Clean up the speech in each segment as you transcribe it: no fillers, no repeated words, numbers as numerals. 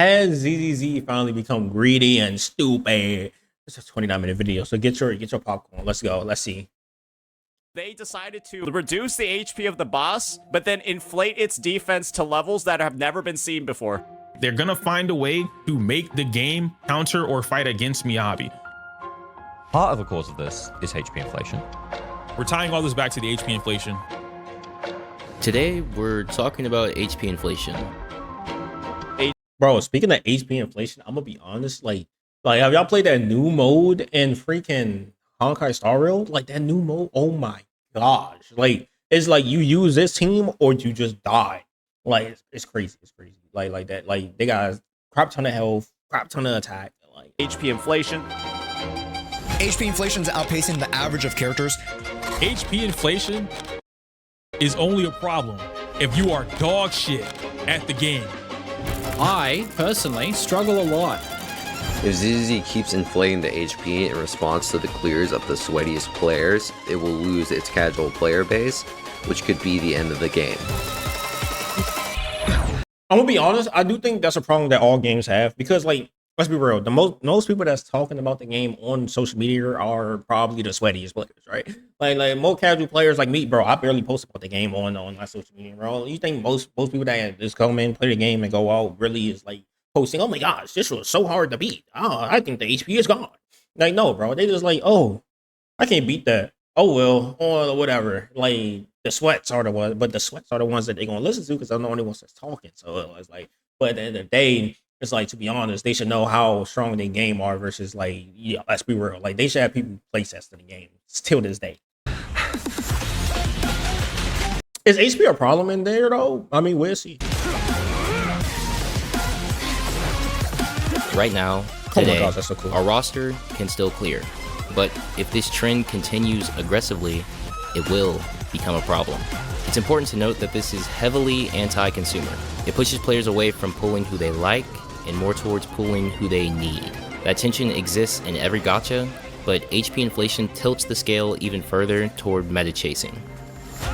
Has ZZZ finally become greedy and stupid? It's a 29-minute video, so get your popcorn. Let's go. Let's see. They decided to reduce the HP of the boss, but then inflate its defense to levels that have never been seen before. They're gonna find a way to make the game counter or fight against Miyabi. Part of the cause of this is HP inflation. We're tying all this back to the HP inflation. Today, we're talking about HP inflation. Bro, speaking of HP inflation, I'm gonna be honest. Like have y'all played that new mode in freaking Honkai Star Rail? Like that new mode, oh my gosh! Like it's like you use this team or you just die. Like it's crazy. It's crazy. Like that. Like they got a crap ton of health, crap ton of attack. Like HP inflation. HP inflation is outpacing the average of characters. HP inflation is only a problem if you are dog shit at the game. I, personally, struggle a lot. If ZZZ keeps inflating the HP in response to the clears of the sweatiest players, it will lose its casual player base, which could be the end of the game. I'm gonna be honest, I do think that's a problem that all games have because, like, let's be real, the most people that's talking about the game on social media are probably the sweatiest players, right? Like more casual players like me, bro. I barely post about the game on my social media, bro. You think most people that just come in, play the game, and go out really is like posting, oh my gosh, this was so hard to beat. Oh, I think the HP is gone. Like, no, bro. They just like, oh, I can't beat that. Oh well, or whatever. Like the sweats are the ones, but the sweats are the ones that they're gonna listen to because they're the only ones that's talking. So it's like, but at the end of the day, it's like, to be honest, they should know how strong their game are versus, like, yeah, let's be real. Like, they should have people play testing the game still this day. Is HP a problem in there, though? I mean, we'll see. Right now, Oh my today, gosh, that's so cool. our roster can still clear. But if this trend continues aggressively, it will become a problem. It's important to note that this is heavily anti-consumer. It pushes players away from pulling who they like and more towards pulling who they need. That tension exists in every gacha, but HP inflation tilts the scale even further toward meta chasing.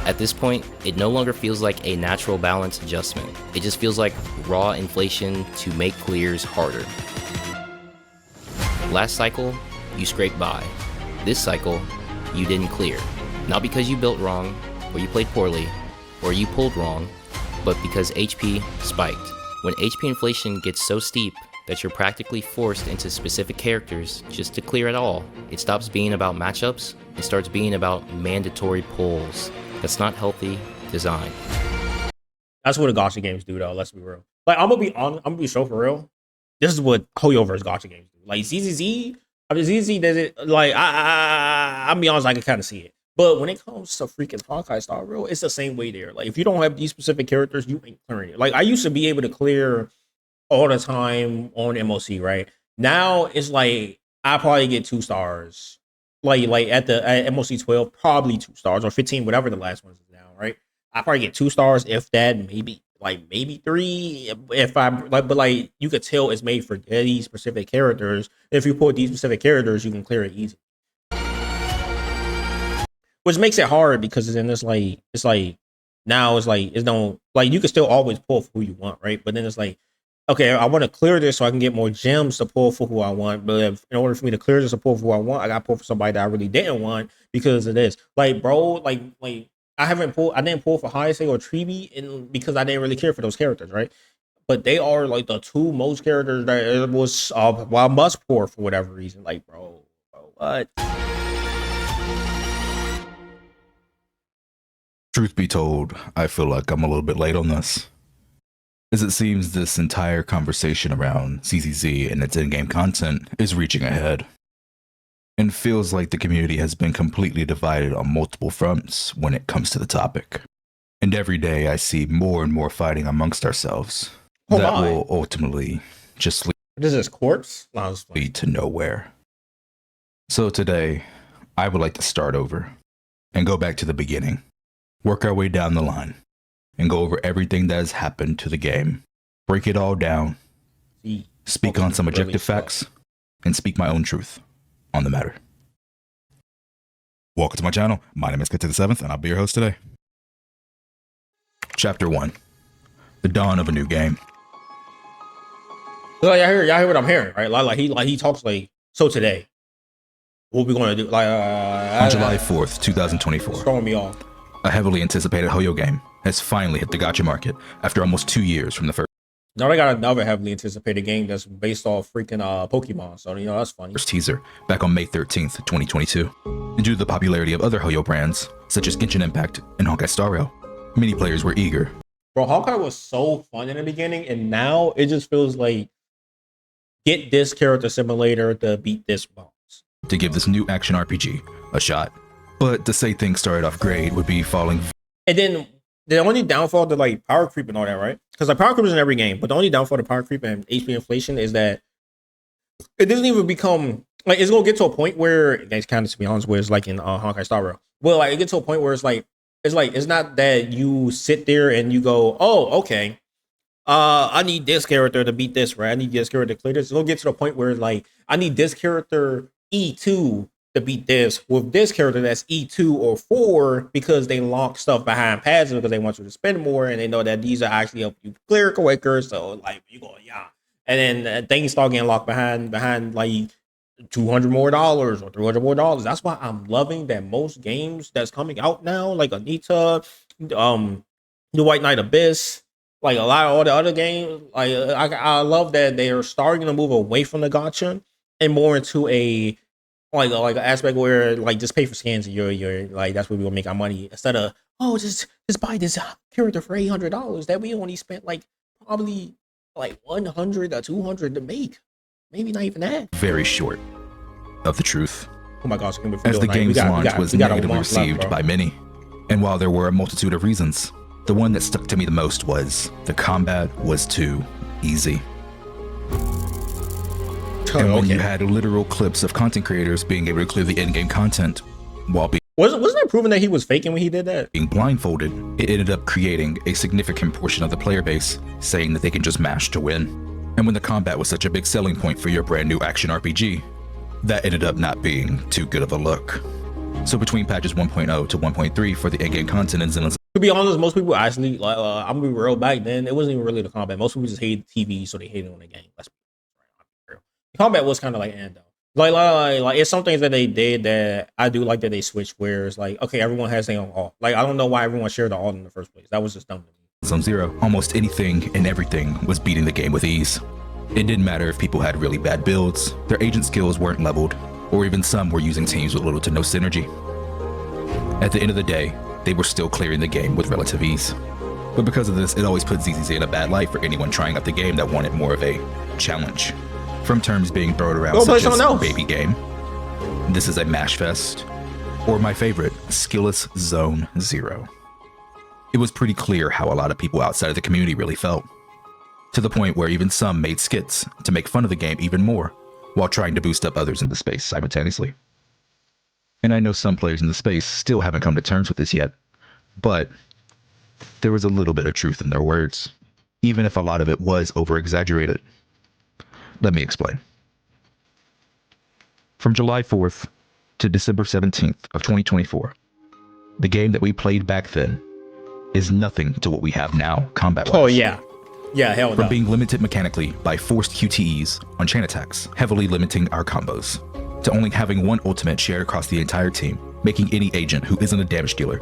At this point, it no longer feels like a natural balance adjustment. It just feels like raw inflation to make clears harder. Last cycle, you scraped by. This cycle, you didn't clear. Not because you built wrong, or you played poorly, or you pulled wrong, but because HP spiked. When HP inflation gets so steep that you're practically forced into specific characters just to clear it all, it stops being about matchups and starts being about mandatory pulls. That's not healthy design. That's what the gacha games do, though. Let's be real. Like, I'm gonna be honest, I'm gonna be so for real. This is what Hoyoverse gacha games do. Like ZZZ, I mean ZZZ does it. Like I'll be honest, I can kind of see it. But when it comes to freaking Honkai Star Rail, it's the same way there. Like, if you don't have these specific characters, you ain't clearing it. Like, I used to be able to clear all the time on MOC, right? Now it's like I probably get 2 stars. Like at MOC 12, probably 2 stars or 15, whatever the last ones is now, right? I probably get 2 stars, if that, maybe 3. If I like, but like you could tell it's made for these specific characters. If you put these specific characters, you can clear it easy. Which makes it hard because then it's like now it's like, it's no, like, you can still always pull for who you want, right? But then it's like, okay, I want to clear this so I can get more gems to pull for who I want. But in order for me to clear this to pull for who I want, I got to pull for somebody that I really didn't want because of this. Like, bro, like I didn't pull for Hayase or Tribi because I didn't really care for those characters, right? But they are like the 2 most characters that it was well, I must pour for whatever reason. Like, bro, what? Truth be told, I feel like I'm a little bit late on this, as it seems this entire conversation around ZZZ and its in-game content is reaching a head, and feels like the community has been completely divided on multiple fronts when it comes to the topic. And every day I see more and more fighting amongst ourselves will ultimately just This is corpse lead to nowhere. So today, I would like to start over and go back to the beginning. Work our way down the line and go over everything that has happened to the game. Break it all down, speak on some objective facts, and speak my own truth on the matter. Welcome to my channel. My name is Kat to the 7th, and I'll be your host today. Chapter 1. The Dawn of a New Game. So y'all hear what I'm hearing, right? Like he talks like, so today, what we gonna do? Like On July 4th, 2024, throwing me off. a heavily anticipated Hoyo game has finally hit the gacha market after almost 2 years from the first Now they got another heavily anticipated game that's based off freaking Pokemon. So you know that's funny. teaser back on May 13th, 2022. And due to the popularity of other Hoyo brands, such as Genshin Impact and Honkai Star Rail, many players were eager. Bro, Honkai was so fun in the beginning, and now it just feels like get this character simulator to beat this boss. To give this new action RPG a shot. But to say things started off great would be falling. And then the only downfall to like power creep and all that, right? Because like power creep is in every game, but the only downfall to power creep and HP inflation is that it doesn't even become like it's gonna get to a point where it's kind of, to be honest, where it's like in Honkai Star Rail. Well, like it gets to a point where it's not that you sit there and you go, oh, okay, I need this character to beat this, right? I need this character to clear this. It'll get to the point where like I need this character E2 to beat this with this character that's E2 or 4 because they lock stuff behind pads because they want you to spend more and they know that these are actually help you clear quicker. So like you go, yeah. And then things start getting locked behind like $200 more or $300 more. That's why I'm loving that most games that's coming out now, like Anita, the White Knight Abyss, like a lot of all the other games, like I love that they are starting to move away from the gacha and more into a like an aspect where like just pay for scans and you're like that's where we will make our money instead of just buy this character for $800 that we only spent like probably like 100 or 200 to make, maybe not even that. Very short of the truth. Oh my gosh! As the game's launch was negatively received by many, and while there were a multitude of reasons, the one that stuck to me the most was the combat was too easy. And when you had literal clips of content creators being able to clear the in-game content while wasn't it proven that he was faking when he did that? Being blindfolded, it ended up creating a significant portion of the player base saying that they can just mash to win. And when the combat was such a big selling point for your brand new action RPG, that ended up not being too good of a look. So between patches 1.0 to 1.3 for the in-game content in Zenless, to be honest, most people actually like I'm gonna be real, back then it wasn't even really the combat. Most people just hated TV, so they hated on the game. Let's be real. The combat was kind of like though. Like it's some things that they did that I do like that they switched where it's like, okay, everyone has their own alt. Like I don't know why everyone shared the alt in the first place. That was just dumb to me. Zone Zero, almost anything and everything was beating the game with ease. It didn't matter if people had really bad builds, their agent skills weren't leveled, or even some were using teams with little to no synergy. At the end of the day, they were still clearing the game with relative ease. But because of this, it always put ZZZ in a bad light for anyone trying out the game that wanted more of a challenge. From terms being thrown around such as baby game, this is a mash fest, or my favorite, Zenless Zone Zero. It was pretty clear how a lot of people outside of the community really felt, to the point where even some made skits to make fun of the game even more, while trying to boost up others in the space simultaneously. And I know some players in the space still haven't come to terms with this yet, but there was a little bit of truth in their words, even if a lot of it was over-exaggerated. Let me explain. From July 4th to December 17th of 2024, the game that we played back then is nothing to what we have now combat-wise. Oh yeah. Yeah, hell no. From being limited mechanically by forced QTEs on chain attacks, heavily limiting our combos, to only having one ultimate shared across the entire team, making any agent who isn't a damage dealer.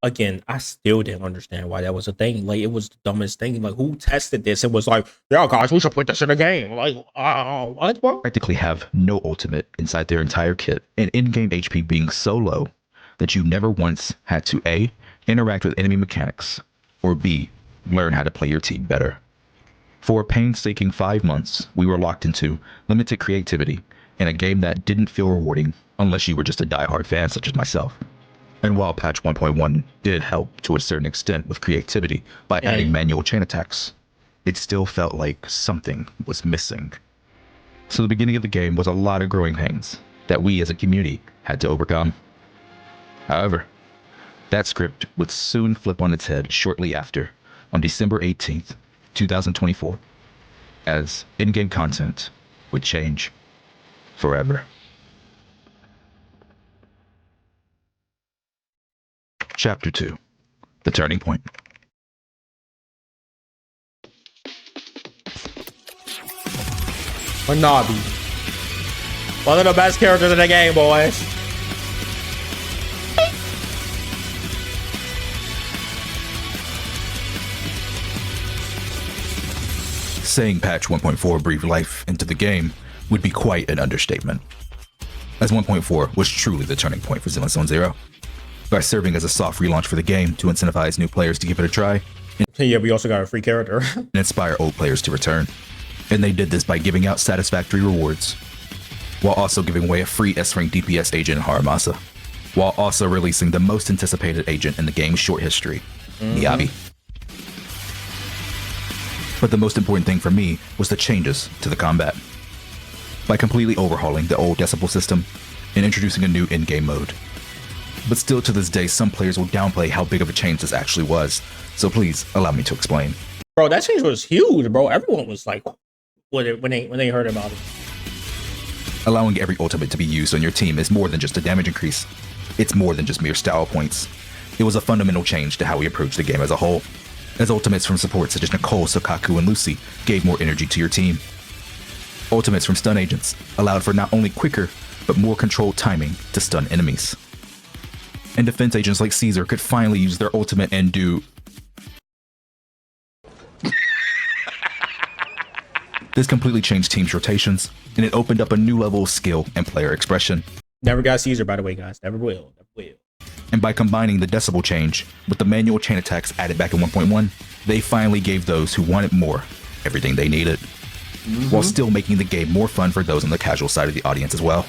Again, I still didn't understand why that was a thing. Like, it was the dumbest thing. Like, who tested this and was like, yeah, guys, we should put this in a game? Like, what? Practically have no ultimate inside their entire kit, and in-game HP being so low that you never once had to A, interact with enemy mechanics, or B, learn how to play your team better. For a painstaking 5 months, we were locked into limited creativity in a game that didn't feel rewarding unless you were just a diehard fan such as myself. And while patch 1.1 did help to a certain extent with creativity by adding manual chain attacks, it still felt like something was missing. So the beginning of the game was a lot of growing pains that we as a community had to overcome. However, that script would soon flip on its head shortly after, on December 18th, 2024, as in-game content would change forever. Chapter 2, The Turning Point. Manabi. One of the best characters in the game, boys. Saying patch 1.4 breathed life into the game would be quite an understatement, as 1.4 was truly the turning point for Zenless Zone Zero, by serving as a soft relaunch for the game to incentivize new players to give it a try. Yeah, we also got a free character. And inspire old players to return. And they did this by giving out satisfactory rewards, while also giving away a free S-rank DPS agent in Haramasa, while also releasing the most anticipated agent in the game's short history, Miyabi. But the most important thing for me was the changes to the combat, by completely overhauling the old decibel system and introducing a new in-game mode. But still to this day, some players will downplay how big of a change this actually was, so please allow me to explain. Bro, that change was huge, bro. Everyone was like, when they heard about it. Allowing every ultimate to be used on your team is more than just a damage increase. It's more than just mere style points. It was a fundamental change to how we approach the game as a whole, as ultimates from supports such as Nicole, Sokaku, and Lucy gave more energy to your team. Ultimates from stun agents allowed for not only quicker, but more controlled timing to stun enemies. And defense agents like Caesar could finally use their ultimate and do... This completely changed teams' rotations, and it opened up a new level of skill and player expression. Never got Caesar, by the way, guys. Never will. Never will. And by combining the decibel change with the manual chain attacks added back in 1.1, they finally gave those who wanted more everything they needed, while still making the game more fun for those on the casual side of the audience as well.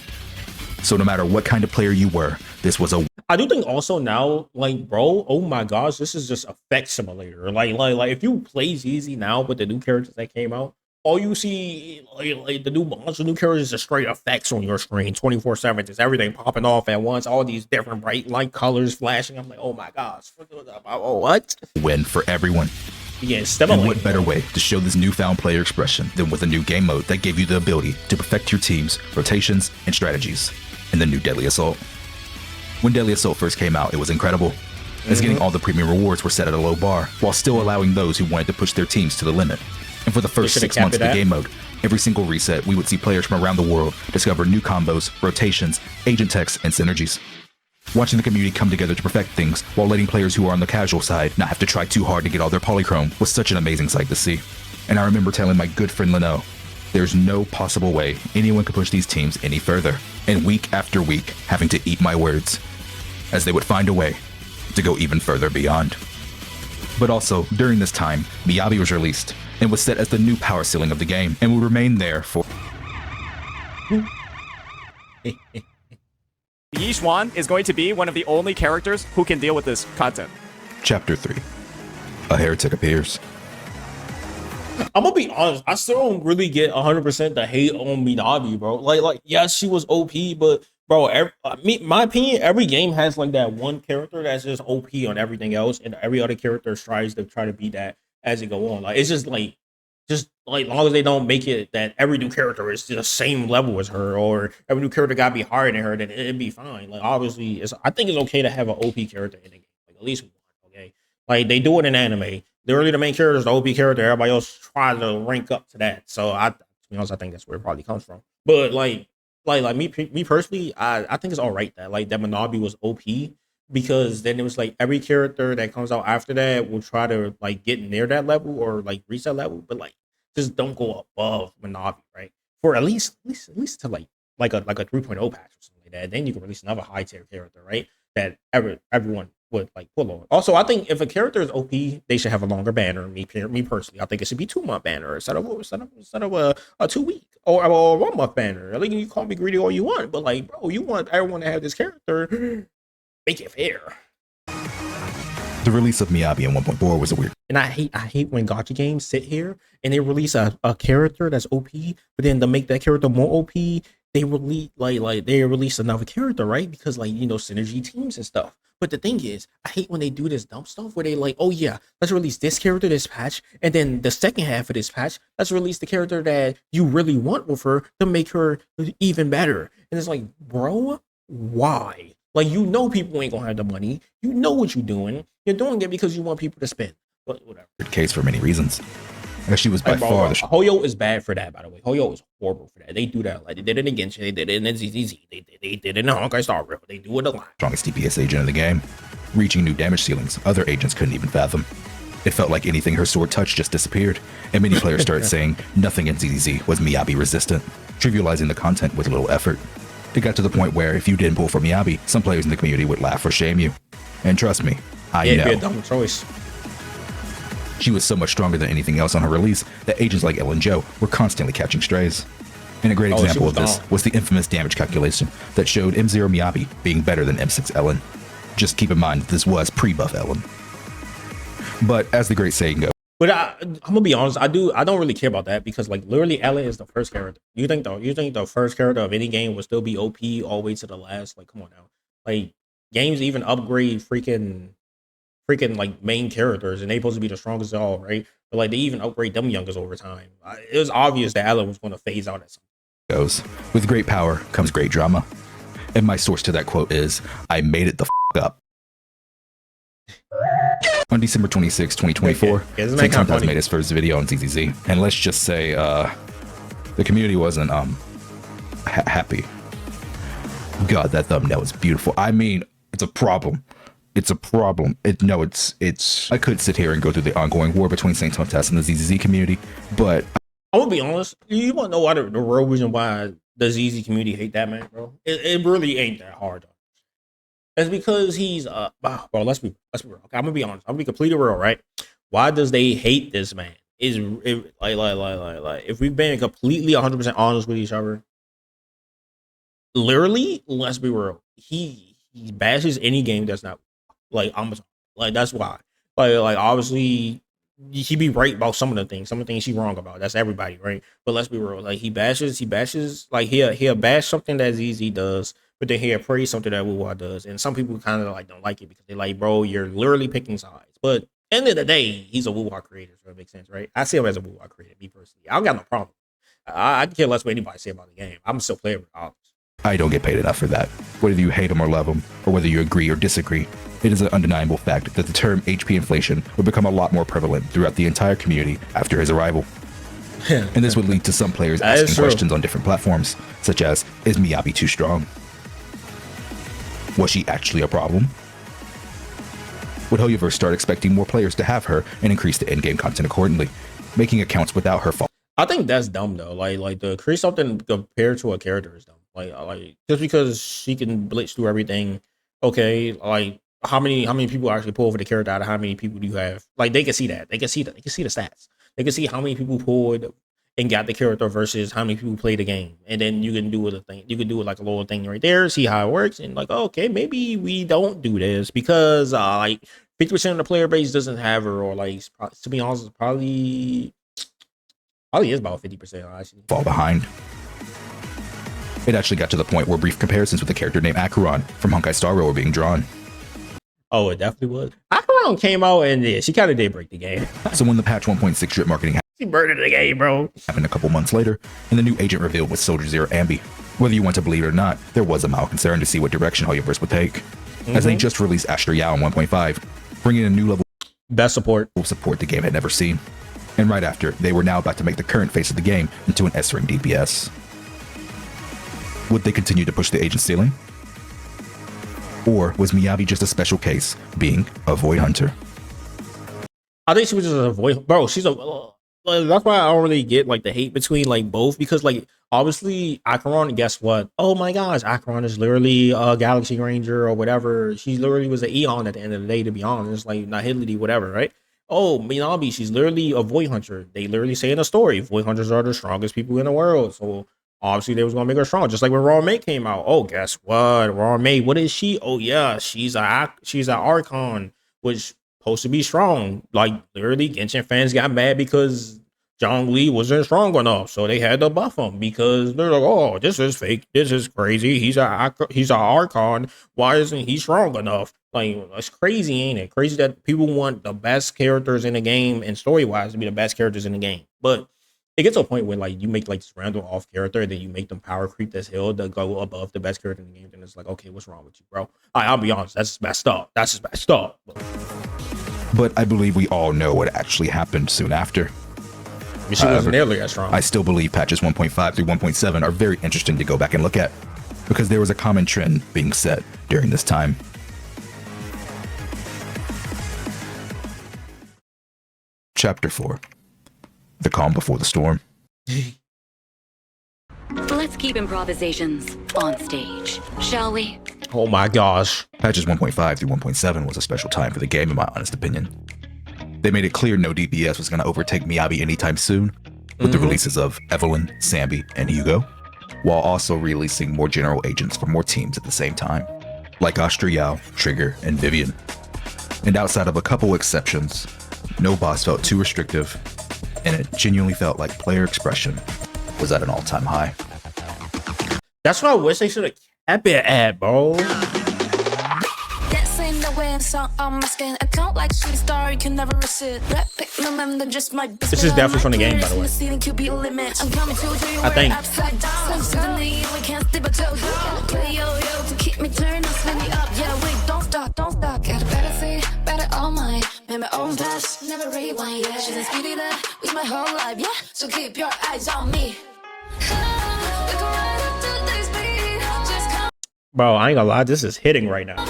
So no matter what kind of player you were, this was a... I do think also now, like, bro, oh my gosh, this is just effect simulator. Like if you play ZZ now with the new characters that came out, all you see, like the new monster, new characters, is straight effects on your screen, 24/7. Just everything popping off at once, all these different bright light colors flashing. I'm like, oh my gosh, oh, what? Win for everyone. Yeah, and what better way to show this newfound player expression than with a new game mode that gave you the ability to perfect your team's rotations and strategies in the new Deadly Assault. When Deadly Assault first came out, it was incredible, as getting all the premium rewards were set at a low bar, while still allowing those who wanted to push their teams to the limit. And for the first 6 months of the game mode, every single reset, we would see players from around the world discover new combos, rotations, agent techs, and synergies. Watching the community come together to perfect things while letting players who are on the casual side not have to try too hard to get all their polychrome was such an amazing sight to see. And I remember telling my good friend Leno, there's no possible way anyone could push these teams any further. And week after week, having to eat my words, as they would find a way to go even further beyond. But also, during this time, Miyabi was released and was set as the new power ceiling of the game and would remain there for... Yixuan is going to be one of the only characters who can deal with this content. Chapter 3. A heretic appears. I'm gonna be honest, I still don't really get 100% the hate on Minabi, bro. Like, yes, she was OP, but bro, my opinion, every game has like that one character that's just OP on everything else, and every other character tries to beat that as it go on. Like, it's just like long as they don't make it that every new character is the same level as her, or every new character gotta be higher than her, then it'd be fine. Like, obviously, I think it's okay to have an OP character in the game, like at least one. Okay, like they do it in anime. Literally, the main character is the OP character. Everybody else tries to rank up to that. So, to be honest, I think that's where it probably comes from. But like me personally, I think it's all right that like that Manabi was OP, because then it was like every character that comes out after that will try to like get near that level or like reach that level, but like just don't go above Manabi, right? For at least to like a 3.0 patch or something like that. Then you can release another high tier character, right? That everyone would like pull on. Also, I think if a character is OP, they should have a longer banner. Me personally, I think it should be 2-month banner instead of a 2-week or a 1-month banner. Like, you call me greedy all you want, but like, bro, you want everyone to have this character, make it fair. The release of Miyabi in 1.4 was a weird. And I hate when gacha games sit here and they release a character that's OP, but then to make that character more OP, they release another character, right? Because like, you know, synergy teams and stuff. But the thing is, I hate when they do this dumb stuff where they like, oh yeah, let's release this character this patch, and then the second half of this patch, let's release the character that you really want with her to make her even better. And it's like, bro, why? Like, you know people ain't gonna have the money. You know what you're doing. You're doing it because you want people to spend. But whatever. Case for many reasons. She was by Like, bro, far the Hoyo is bad for that, by the way. Hoyo is horrible for that. They do that. Like, they did it in Genshin. They did it in ZZZ. They did it in Honkai Star Rail. They do it a lot. strongest DPS agent in the game, reaching new damage ceilings other agents couldn't even fathom. It felt like anything her sword touched just disappeared, and many players started saying nothing in ZZZ was Miyabi resistant, trivializing the content with little effort. It got to the point where if you didn't pull for Miyabi, some players in the community would laugh or shame you. And trust me, I Yeah, it'd be a know. dumb choice. She was so much stronger than anything else on her release that agents like Ellen Joe were constantly catching strays. And a great Oh, she example was of this gone. was the infamous damage calculation that showed M0 Miyabi being better than M6 Ellen. Just keep in mind that this was pre-buff Ellen. But as the great saying goes, But I'm gonna be honest, I don't really care about that because like literally Ellen is the first character. You think the first character of any game will still be OP all the way to the last? Like, come on now. Like games even upgrade freaking like main characters and they supposed to be the strongest of all, right? But like they even upgrade them youngers over time. It was obvious that Ellen was gonna phase out at some goes, with great power comes great drama. And my source to that quote is, I made it the up. On December 26, 2024, Yeah, isn't that Six kinda Hunters funny? made his first video on ZZZ. And let's just say, the community wasn't happy. God, that thumbnail is beautiful. I mean, it's a problem. It's a problem. It's. I could sit here and go through the ongoing war between Saint Hunters and the ZZZ community, but I'm gonna be honest. You want to know why the real reason why the ZZ community hate that man, bro? It really ain't that hard. It's because he's bro. Let's be real. Okay, I'm gonna be honest. I'm gonna be completely real, right? Why does they hate this man? Like if we've been completely 100% honest with each other, literally, let's be real. He bashes any game that's not like Amazon. Like that's why. Like obviously he be right about some of the things he wrong about. That's everybody, right? But let's be real. Like he bashes like he'll bash something that ZZ does, but then he'll praise something that Wuwa does. And some people kind of like don't like it because they're like, bro, you're literally picking sides. But end of the day, he's a Wuwa creator, so it makes sense, right? I see him as a Wuwa creator, me personally. I don't got no problem. I can care less what anybody say about the game. I'm still playing regardless. I don't get paid enough for that. Whether you hate him or love him, or whether you agree or disagree, it is an undeniable fact that the term HP inflation would become a lot more prevalent throughout the entire community after his arrival. And this would lead to some players That is asking true. questions on different platforms, such as, is Miyabi too strong? Was she actually a problem? Would Hoyoverse start expecting more players to have her and increase the in-game content accordingly, making accounts without her fault? I think that's dumb though. Like to create something compared to a character is dumb. Like just because she can blitz through everything, okay. Like how many people actually pull over the character out of how many people do you have? Like they can see that. They can see the stats. They can see how many people pulled and got the character versus how many people play the game. And then you can do it you can do it like a little thing right there, see how it works, and like, okay, maybe we don't do this because like 50% of the player base doesn't have her, or like to be honest, it's probably is about 50% actually. Fall behind. It actually got to the point where brief comparisons with a character named Acheron from Honkai Star Rail were being drawn. Oh, it definitely was. Acheron came out and yeah, she kind of did break the game. So when the patch 1.6 drip marketing She murdered the game, bro. happened a couple months later, and the new agent revealed was zzzero Ambi. Whether you want to believe it or not, there was a mild concern to see what direction Hoyoverse would take, as they just released Asher Yao in 1.5, bringing a new level Best support. of support the game had never seen. And right after, they were now about to make the current face of the game into an S-ring DPS. Would they continue to push the agent ceiling? Or was Miyabi just a special case, being a Void Hunter? I think she was just a voice, bro. She's a. That's why I don't really get like the hate between like both, because like obviously Acheron, guess what? Oh my gosh, Acheron is literally a Galaxy Ranger or whatever. She literally was an Eon at the end of the day, to be honest, like not Hidlety, whatever, right? Oh, Minabi, she's literally a Void Hunter. They literally say in the story, Void Hunters are the strongest people in the world. So obviously they was gonna make her strong, just like when Raw May came out. Oh, guess what? Raw May, what is she? Oh yeah, she's a Archon, which supposed to be strong. Like literally, Genshin fans got mad because Zhongli wasn't strong enough, so they had to buff him because they're like, "Oh, this is fake. This is crazy. He's a Archon. Why isn't he strong enough?" Like it's crazy, ain't it? Crazy that people want the best characters in the game and story wise to be the best characters in the game, but it gets to a point where like you make like this random off character, and then you make them power creep this hill to go above the best character in the game. And it's like, okay, what's wrong with you, bro? I'll be honest, that's just messed up. That's just messed up. But I believe we all know what actually happened soon after. mean, she wasn't nearly as strong. I still believe patches 1.5 through 1.7 are very interesting to go back and look at, because there was a common trend being set during this time. Chapter 4. The Calm Before the Storm. Let's keep improvisations on stage, shall we? Oh my gosh. Patches 1.5 through 1.7 was a special time for the game, in my honest opinion. They made it clear no DPS was going to overtake Miyabi anytime soon, with the releases of Evelyn, Sambi, and Hugo, while also releasing more general agents for more teams at the same time, like Astriel, Trigger, and Vivian. And outside of a couple exceptions, no boss felt too restrictive, and it genuinely felt like player expression was at an all-time high. That's what I wish they should have kept it at, bro. This is definitely from the game, by the way. I think. Bro, I ain't gonna lie, this is hitting right now.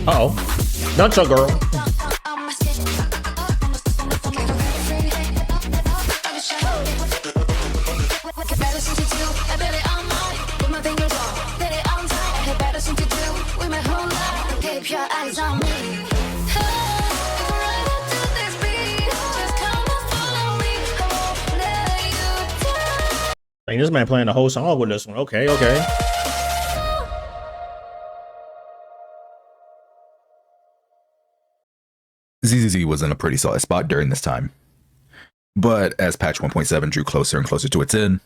Uh-oh. Nunchuck girl. Dang, this man playing the whole song with this one. Okay, okay. ZZZ was in a pretty solid spot during this time. But as patch 1.7 drew closer and closer to its end,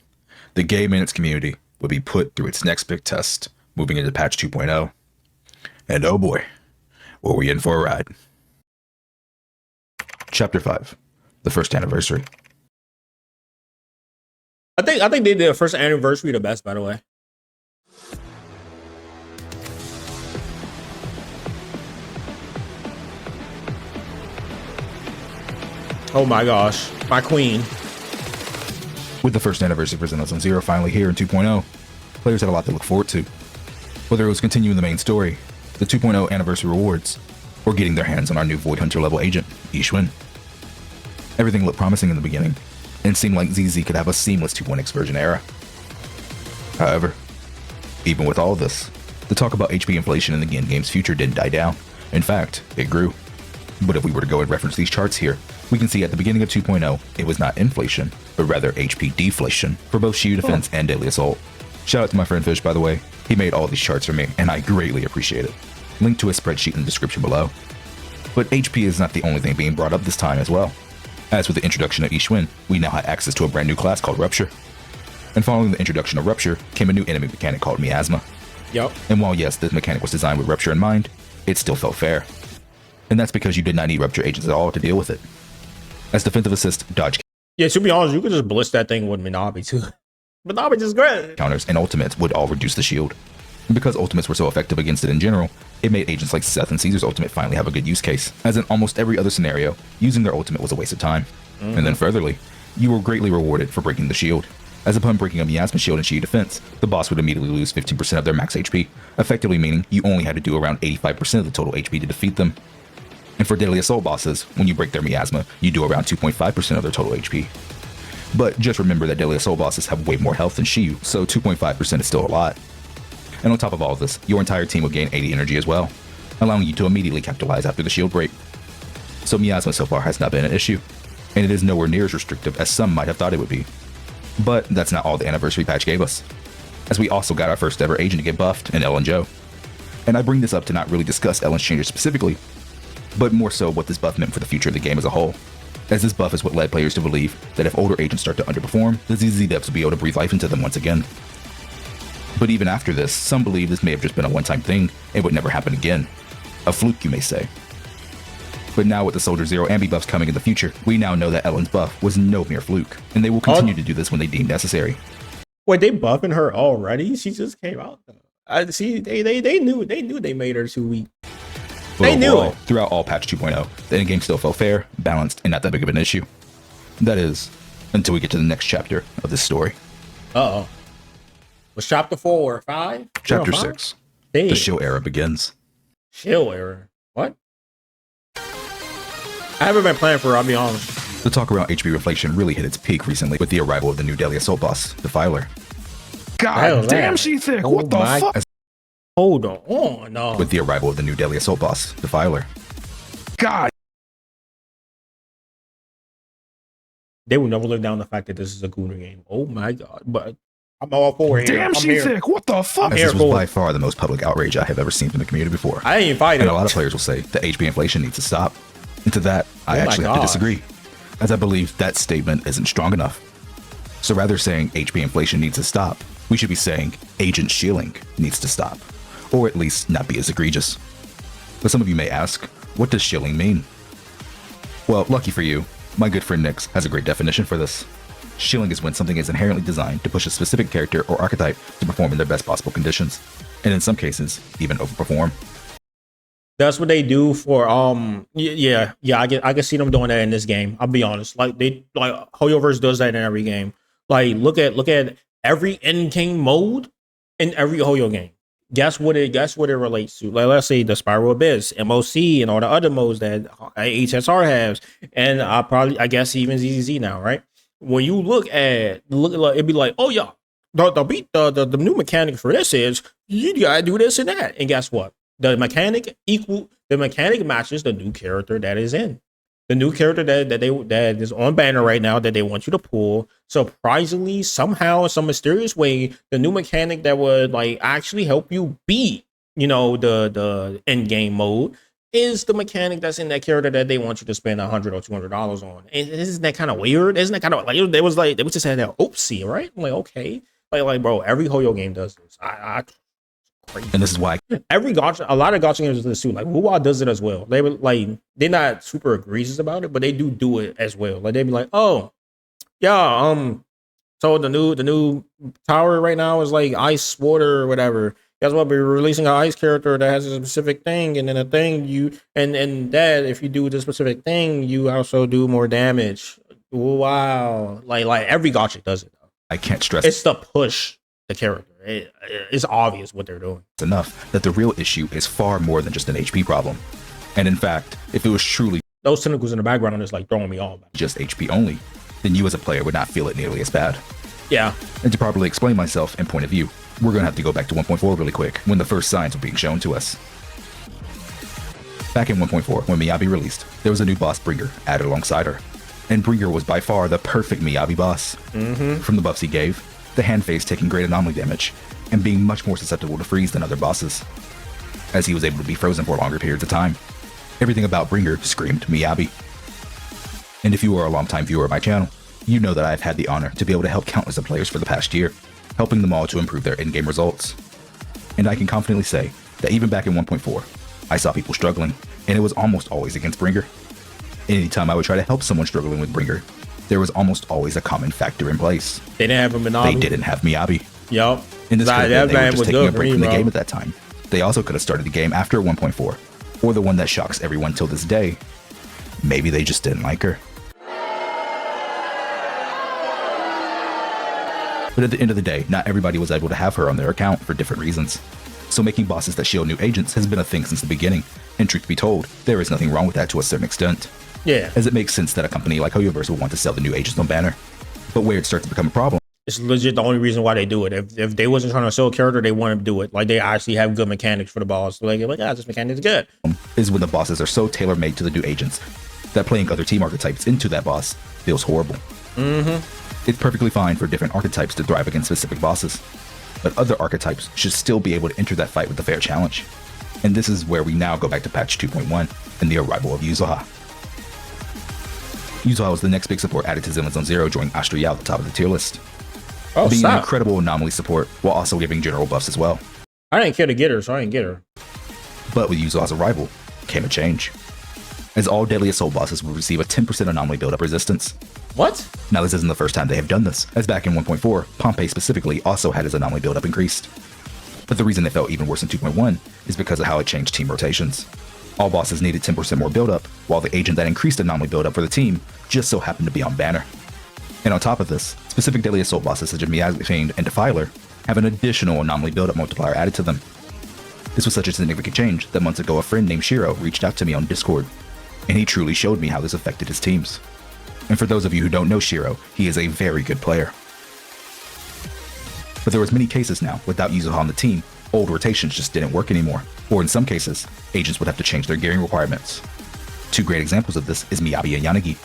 the game and its community would be put through its next big test, moving into patch 2.0. And oh boy, were we in for a ride. Chapter 5, the first anniversary. I think they did the first anniversary the best, by the way. Oh my gosh, my queen. With the first anniversary for Zenless Zone Zero finally here in 2.0, players had a lot to look forward to. Whether it was continuing the main story, the 2.0 anniversary rewards, or getting their hands on our new Void Hunter level agent, Ishwin. Everything looked promising in the beginning, and seemed like ZZ could have a seamless 2.x version era. However, even with all this, the talk about HP inflation in the game's future didn't die down. In fact, it grew. But if we were to go and reference these charts here, we can see at the beginning of 2.0, it was not inflation, but rather HP deflation for both Shield Defense and Daily Assault. Shout out to my friend Fish, by the way. He made all these charts for me, and I greatly appreciate it. Link to his spreadsheet in the description below. But HP is not the only thing being brought up this time as well. As with the introduction of Ishwin, we now had access to a brand new class called Rupture. And following the introduction of Rupture came a new enemy mechanic called Miasma. Yep. And while yes, this mechanic was designed with Rupture in mind, it still felt fair. And that's because you did not need Rupture agents at all to deal with it. As defensive assist, dodge Yeah, to be honest, you could just blitz that thing with Minabi too. Minabi just great. counters and ultimates would all reduce the shield. And because ultimates were so effective against it in general, it made agents like Seth and Caesar's ultimate finally have a good use case. As in almost every other scenario, using their ultimate was a waste of time. And then furtherly, you were greatly rewarded for breaking the shield. As upon breaking a Miasma shield and Shield defense, the boss would immediately lose 15% of their max HP, effectively meaning you only had to do around 85% of the total HP to defeat them. And for Daily Assault bosses, when you break their Miasma, you do around 2.5% of their total HP. But just remember that Daily Assault bosses have way more health than Shiyu, so 2.5% is still a lot. And on top of all of this, your entire team will gain 80 energy as well, allowing you to immediately capitalize after the shield break. So Miasma so far has not been an issue, and it is nowhere near as restrictive as some might have thought it would be. But that's not all the anniversary patch gave us, as we also got our first ever agent to get buffed in Ellen Joe. And I bring this up to not really discuss Ellen's changes specifically, but more so what this buff meant for the future of the game as a whole, as this buff is what led players to believe that if older agents start to underperform, the ZZ devs will be able to breathe life into them once again. But even after this, some believe this may have just been a one-time thing and would never happen again. A fluke, you may say. But now with the Soldier Zero ambi buffs coming in the future, we now know that Ellen's buff was no mere fluke, and they will continue to do this when they deem necessary. Wait, they buffing her already? She just came out though. I see. They knew they made her too weak. They knew it. Throughout all patch 2.0, the endgame still felt fair, balanced, and not that big of an issue. That is, until we get to the next chapter of this story. Uh-oh. Was chapter 4 or 5? Chapter 6. The Shill era begins. Shill era? What? I haven't been playing for it, I'll be honest. The talk around HP inflation really hit its peak recently with the arrival of the new daily assault boss, Defiler. God damn, she thick. Oh what the fuck? Hold on. No. With the arrival of the new daily assault boss, Defiler. God. They will never live down the fact that this is a Gooner game. Oh my god. But I'm all for it. Damn, she thick. What the fuck? This was by far the most public outrage I have ever seen from the community before. I ain't fighting. And a lot of players will say that HP inflation needs to stop. And to that, I actually have to disagree, as I believe that statement isn't strong enough. So rather saying HP inflation needs to stop, we should be saying agent shilling needs to stop, or at least not be as egregious. But some of you may ask, what does shilling mean? Well, lucky for you, my good friend Nix has a great definition for this. Shilling is when something is inherently designed to push a specific character or archetype to perform in their best possible conditions, and in some cases, even overperform. That's what they do for yeah. I can see them doing that in this game. I'll be honest. Like Hoyoverse does that in every game. Like look at every end game mode in every Hoyo game. Guess what it relates to? Like let's say the Spiral Abyss, MOC, and all the other modes that HSR has, and I guess even ZZZ now, right? When you look like it'd be like, oh yeah, the new mechanic for this is you gotta do this and that, and guess what? The mechanic matches the new character that is in. The new character that is on banner right now that they want you to pull. Surprisingly, somehow, in some mysterious way, the new mechanic that would like actually help you beat, the end game mode is the mechanic that's in that character that they want you to spend $100 or $200 on. And isn't that kind of weird? Isn't that kind of like they was just had that oopsie, right? I'm like, okay, like bro, every Hoyo game does this. Crazy. And this is why a lot of gacha games do this too. Like Wuwa does it as well. They were like they're not super egregious about it, but they do it as well. Like they'd be like, oh yeah, so the new tower right now is like ice water or whatever. Guess what? We're releasing an ice character that has a specific thing, and then a thing and that if you do the specific thing, you also do more damage. Wow, like every gacha does it. I can't stress it's the push the character. It's obvious what they're doing. It's enough that the real issue is far more than just an HP problem. And in fact, if it was truly those tentacles in the background is like throwing me off. Just HP only, then you as a player would not feel it nearly as bad. Yeah. And to properly explain myself and point of view, we're going to have to go back to 1.4 really quick, when the first signs were being shown to us. Back in 1.4, when Miyabi released, there was a new boss, Bringer, added alongside her. And Bringer was by far the perfect Miyabi boss. From the buffs he gave, the hand phase taking great anomaly damage, and being much more susceptible to freeze than other bosses, as he was able to be frozen for longer periods of time. Everything about Bringer screamed Miyabi. And if you are a longtime viewer of my channel, you know that I have had the honor to be able to help countless of players for the past year, helping them all to improve their in-game results. And I can confidently say that even back in 1.4, I saw people struggling, and it was almost always against Bringer. Anytime I would try to help someone struggling with Bringer, there was almost always a common factor in place. They didn't have a Minami. They didn't have Miyabi. Yup. In this case, they were just taking a break from the game at that time. They also could have started the game after 1.4, or the one that shocks everyone till this day. Maybe they just didn't like her. But at the end of the day, not everybody was able to have her on their account for different reasons. So making bosses that shield new agents has been a thing since the beginning, and truth be told, there is nothing wrong with that to a certain extent. Yeah. As it makes sense that a company like Hoyoverse will want to sell the new agents on banner. But where it starts to become a problem, it's legit the only reason why they do it. If they wasn't trying to sell a character, they wouldn't do it. Like they actually have good mechanics for the boss. Like this mechanic is good. Is when the bosses are so tailor-made to the new agents that playing other team archetypes into that boss feels horrible. It's perfectly fine for different archetypes to thrive against specific bosses, but other archetypes should still be able to enter that fight with a fair challenge. And this is where we now go back to patch 2.1 and the arrival of Yuzuha. Yuzuha was the next big support added to Zenless Zone Zero, joining Astra Yao at the top of the tier list. Being an incredible anomaly support while also giving general buffs as well. I didn't care to get her, so I didn't get her. But with Yuzuha's arrival came a change. as all Deadly Assault bosses will receive a 10% anomaly buildup resistance. What? Now this isn't the first time they have done this, as back in 1.4, Pompeii specifically also had his anomaly buildup increased. But the reason it felt even worse in 2.1 is because of how it changed team rotations. All bosses needed 10% more buildup, while the agent that increased anomaly buildup for the team just so happened to be on banner. And on top of this, specific Deadly Assault bosses such as Magus and Defiler have an additional anomaly buildup multiplier added to them. This was such a significant change that months ago a friend named Shiro reached out to me on Discord, and he truly showed me how this affected his teams. And for those of you who don't know Shiro, he is a very good player. But there was many cases now, without Yuzuha on the team, old rotations just didn't work anymore, or in some cases, agents would have to change their gearing requirements. Two great examples of this is Miyabi and Yanagi.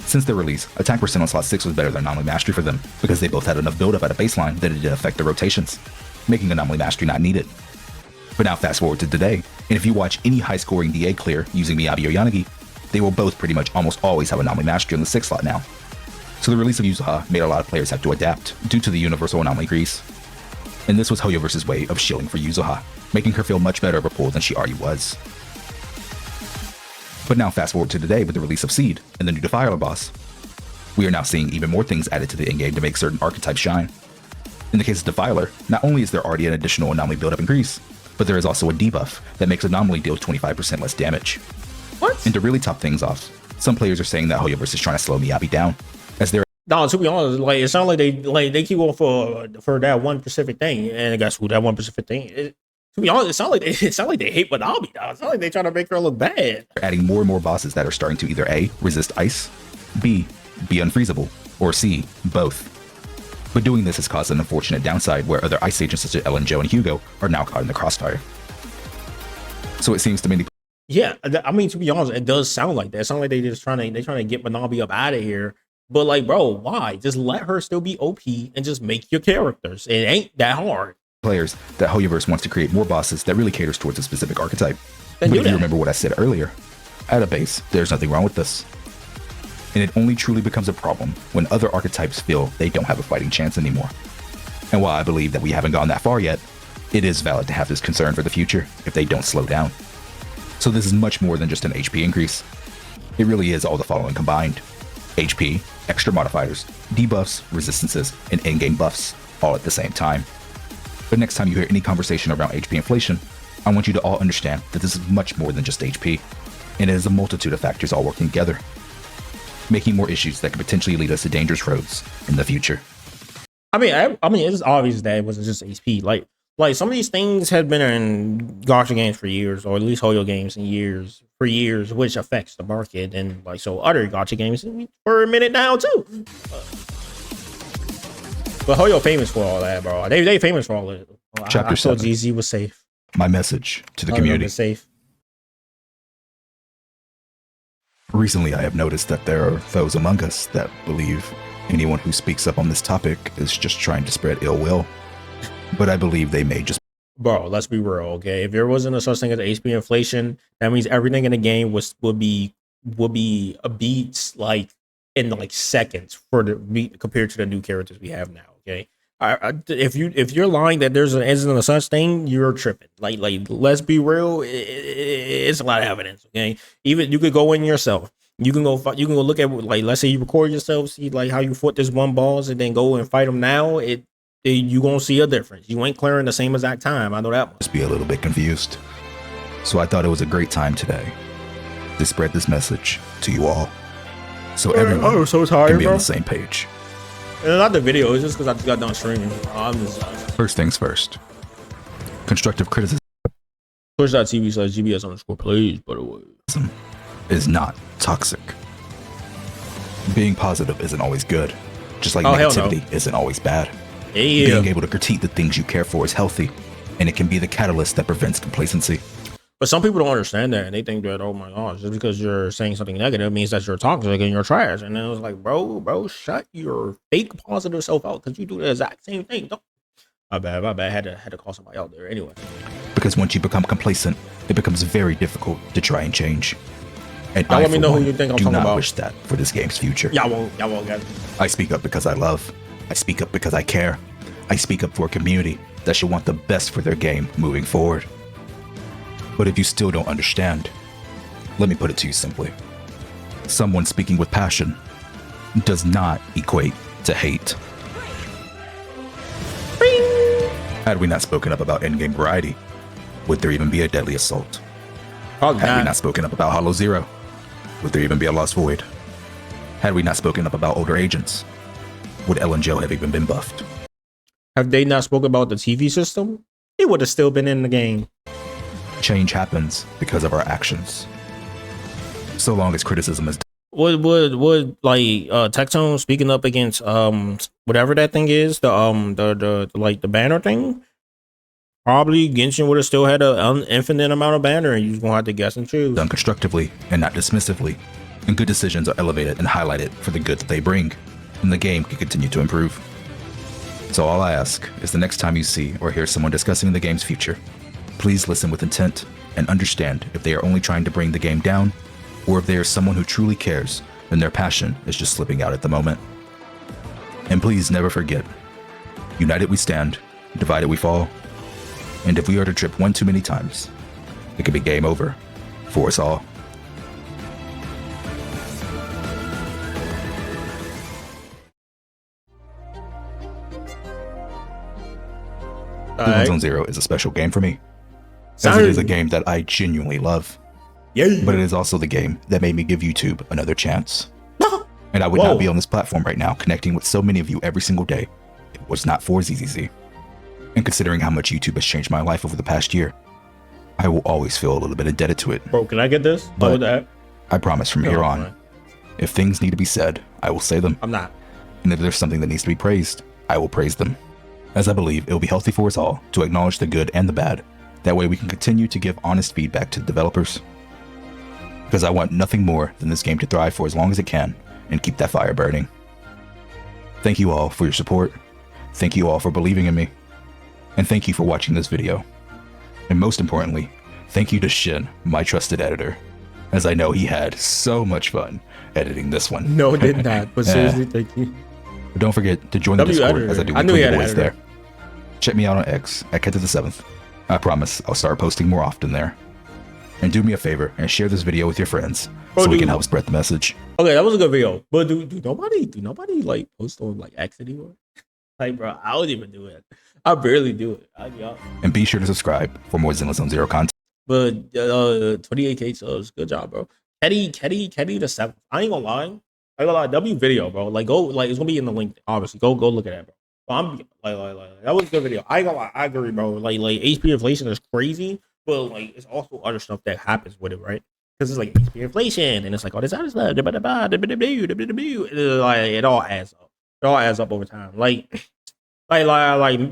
Since their release, attack percent on slot 6 was better than anomaly mastery for them, because they both had enough buildup at a baseline that it did affect their rotations, making anomaly mastery not needed. But now fast forward to today, and if you watch any high-scoring DA clear using Miyabi or Yanagi, they will both pretty much almost always have anomaly mastery on the 6 slot now. So the release of Yuzuha made a lot of players have to adapt due to the universal anomaly increase. And this was Hoyoverse's way of shielding for Yuzuha, making her feel much better of a pull than she already was. But now fast forward to today with the release of Seed and the new Defiler boss. We are now seeing even more things added to the in-game to make certain archetypes shine. In the case of Defiler, not only is there already an additional anomaly buildup increase, but there is also a debuff that makes Anomaly deal 25% less damage. What? And to really top things off, some players are saying that Hoyoverse is trying to slow Miyabi down, as there. No, to be honest, like it sounds like they keep going for that one specific thing, and guess who? That one specific thing. To be honest, it sounds like they hate Manabi. It sounds like they trying to make her look bad. Adding more and more bosses that are starting to either A, resist ice, B, be unfreezable, or C, both. But doing this has caused an unfortunate downside where other ice agents such as Ellen, Joe, and Hugo are now caught in the crossfire. So it seems to many. Yeah, I mean, to be honest, it does sound like that. It sounds like they're trying to get Manabi up out of here. But like, bro, why? Just let her still be OP and just make your characters. It ain't that hard. Players that Hoyoverse wants to create more bosses that really caters towards a specific archetype. Then but do if you that. remember what I said earlier, at a base, there's nothing wrong with this. And it only truly becomes a problem when other archetypes feel they don't have a fighting chance anymore. And while I believe that we haven't gone that far yet, it is valid to have this concern for the future if they don't slow down. So this is much more than just an HP increase. It really is all the following combined: HP, extra modifiers, debuffs, resistances, and in-game buffs, all at the same time. But next time you hear any conversation around HP inflation, I want you to all understand that this is much more than just HP, and it is a multitude of factors all working together, making more issues that could potentially lead us to dangerous roads in the future. I mean, it's obvious that it wasn't just HP. Like some of these things have been in gacha games for years, or at least Hoyo games for years, which affects the market, and like so other gacha games for a minute now too. But Hoyo famous for all that, bro. They famous for all that. Chapter I thought 7. ZZ was safe. My message to the I community. was safe. Recently, I have noticed that there are those among us that believe anyone who speaks up on this topic is just trying to spread ill will. But I believe they may just. Bro, let's be real, okay? If there wasn't a such thing as HP inflation, that means everything in the game would be a beats like in like seconds for the compared to the new characters we have now, okay? If you're lying that isn't a such thing, you're tripping. Like let's be real, it's a lot of evidence, okay? Even you could go in yourself. You can go look at, like, let's say you record yourself, see like how you fought this one boss, and then go and fight him now. You gonna see a difference. You ain't clearing the same exact time. I know that much. Just be a little bit confused. So I thought it was a great time today to spread this message to you all, so everyone I'm so tired, can be bro. on the same page. And not the video. It's just because I just got done streaming. First things first. Constructive criticism Twitch.tv/gbs_plays, by the way. is not toxic. Being positive isn't always good, just like Oh, hell no. negativity isn't always bad. Yeah. Being able to critique the things you care for is healthy, and it can be the catalyst that prevents complacency. But some people don't understand that, and they think that, oh my gosh, just because you're saying something negative means that you're toxic and you're trash. And then it was like, bro, shut your fake positive self out, because you do the exact same thing. Don't. My bad. Had to call somebody out there anyway. Because once you become complacent, it becomes very difficult to try and change. And Y'all I, let me for know who one, you think I'm do talking not about. wish that for this game's future. Y'all won't, guys. I speak up because I love. I speak up because I care. I speak up for a community that should want the best for their game moving forward. But if you still don't understand, Let me put it to you simply. Someone speaking with passion does not equate to hate. Had we not spoken up about endgame variety, would there even be a Deadly Assault? Probably Had we not. not spoken up about Hollow Zero, would there even be a Lost Void? Had we not spoken up about older agents, would Ellen Joe have even been buffed? Have they not spoken about the TV system? It would have still been in the game. Change happens because of our actions. So long as criticism is Would like Tectone speaking up against whatever that thing is, the like the banner thing? Probably Genshin would have still had an infinite amount of banner, and you just gonna have to guess and choose. done constructively and not dismissively, and good decisions are elevated and highlighted for the good that they bring, and the game can continue to improve. So all I ask is the next time you see or hear someone discussing the game's future, please listen with intent and understand if they are only trying to bring the game down, or if they are someone who truly cares and their passion is just slipping out at the moment. And please never forget, united we stand, divided we fall, and if we are to trip one too many times, it could be game over for us all. Zenless Zone Zero is a special game for me, as it is a game that I genuinely love. But it is also the game that made me give YouTube another chance. And I would not be on this platform right now connecting with so many of you every single day if it was not for ZZZ. And considering how much YouTube has changed my life over the past year, I will always feel a little bit indebted to it. Bro, can I get this? But that? I promise from here on, if things need to be said, I will say them. I'm not. And if there's something that needs to be praised, I will praise them. As I believe it will be healthy for us all to acknowledge the good and the bad. That way we can continue to give honest feedback to the developers. Because I want nothing more than this game to thrive for as long as it can and keep that fire burning. Thank you all for your support. Thank you all for believing in me. And thank you for watching this video. And most importantly, thank you to Shin, my trusted editor, as I know he had so much fun editing this one. No, it did not. But seriously, thank you. But don't forget to join the Discord editor. as I do I knew he weekly had an giveaways there. Check me out on X at Kenta7th. I promise I'll start posting more often there. And do me a favor and share this video with your friends so we can help spread the message. Okay, that was a good video. But do nobody like post on like X anymore? Like, bro, I don't even do it. I barely do it. And be sure to subscribe for more Zenless Zone Zero content. But 28K subs, good job, bro. Keddy the 7th. I ain't gonna lie. W video, bro. Like, go, like, it's gonna be in the link. Obviously, go look at that, bro. But I'm like, that was a good video. I ain't gonna lie. I agree, bro. Like HP inflation is crazy, but like, it's also other stuff that happens with it, right? Because it's like HP inflation, and it's like all this other stuff. It all adds up. It all adds up over time. Like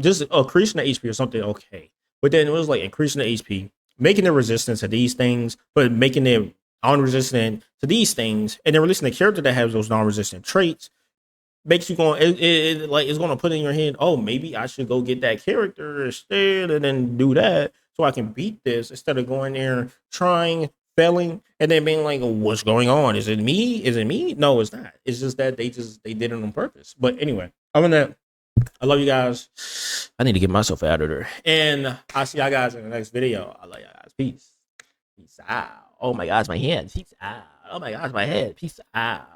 just increasing the HP or something, okay. But then it was like increasing the HP, making the resistance to these things, but making it non-resistant to these things, and then releasing a character that has those non-resistant traits makes you going. It's going to put in your head, oh, maybe I should go get that character instead, and then do that so I can beat this instead of going there trying, failing, and then being like, what's going on? Is it me? Is it me? No, it's not. It's just that they did it on purpose. But anyway, other than that, I love you guys. I need to get myself an editor. And I'll see y'all guys in the next video. I love y'all guys. Peace. Peace out. Oh my gosh, my head. Peace out. Oh my gosh, my head. Peace out.